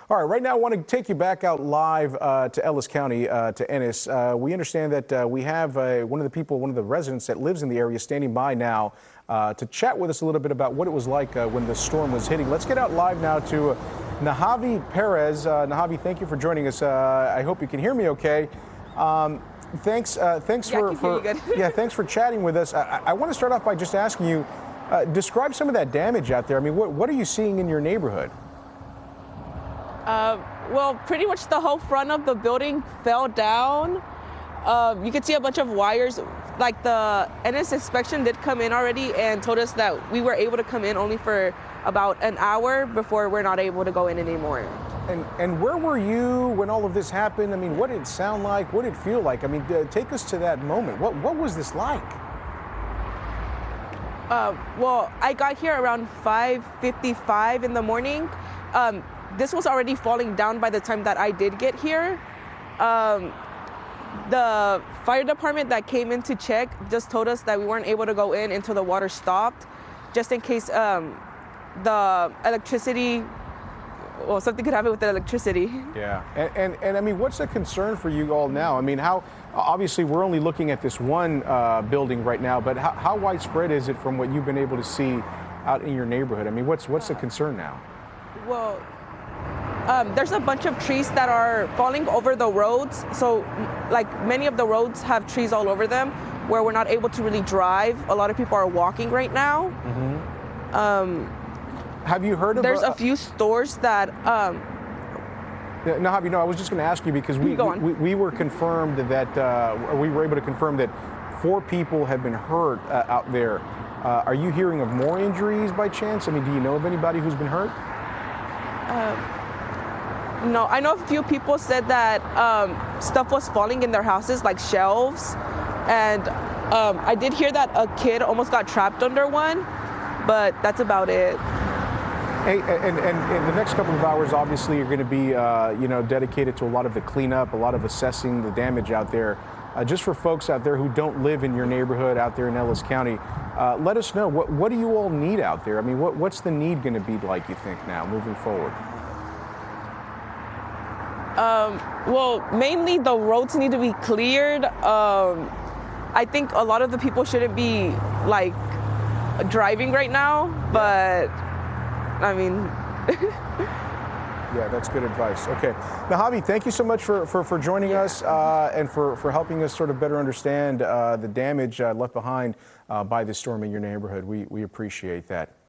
All right, right now I want to take you back out live to Ellis County, to Ennis. We understand that we have one of the residents that lives in the area standing by now to chat with us a little bit about what it was like when the storm was hitting. Let's get out live now to Nahavi Perez. Nahavi, thank you for joining us. I hope you can hear me okay. Thanks thanks for chatting with us. I want to start off by just asking you, describe some of that damage out there. I mean, what are you seeing in your neighborhood? Well, pretty much the whole front of the building fell down. You could see a bunch of wires. Like the Ennis inspection did come in already and told us that we were able to come in only for about an hour before we're not able to go in anymore. And where were you when all of this happened? I mean, what did it sound like? What did it feel like? I mean, take us to that moment. What was this like? Well, I got here around 5:55 in the morning. This was already falling down by the time that I did get here. The fire department that came in to check just told us that we weren't able to go in until the water stopped, just in case the electricity, well, something could happen with the electricity. Yeah, and I mean, what's the concern for you all now? I mean, obviously we're only looking at this one building right now, but how widespread is it from what you've been able to see out in your neighborhood? I mean, what's the concern now? Well, there's a bunch of trees that are falling over the roads. So like many of the roads have trees all over them where we're not able to really drive. A lot of people are walking right now. Mm-hmm. Have you heard of... There's a few stores that... Nahavi, I was just going to ask you because we were confirmed that, we were able to confirm that 4 people have been hurt out there. Are you hearing of more injuries by chance? I mean, do you know of anybody who's been hurt? No, I know a few people said that stuff was falling in their houses, like shelves. And I did hear that a kid almost got trapped under one, but that's about it. Hey, and the next couple of hours, obviously, are going to be, dedicated to a lot of the cleanup, a lot of assessing the damage out there. Just for folks out there who don't live in your neighborhood out there in Ellis County, let us know, what do you all need out there? I mean, what's the need going to be like, you think, now, moving forward? Well, mainly the roads need to be cleared. I think a lot of the people shouldn't be, like, driving right now, but, I mean... Yeah, that's good advice. Okay. Nahavi, thank you so much for joining us and for helping us sort of better understand the damage left behind by this storm in your neighborhood. We appreciate that.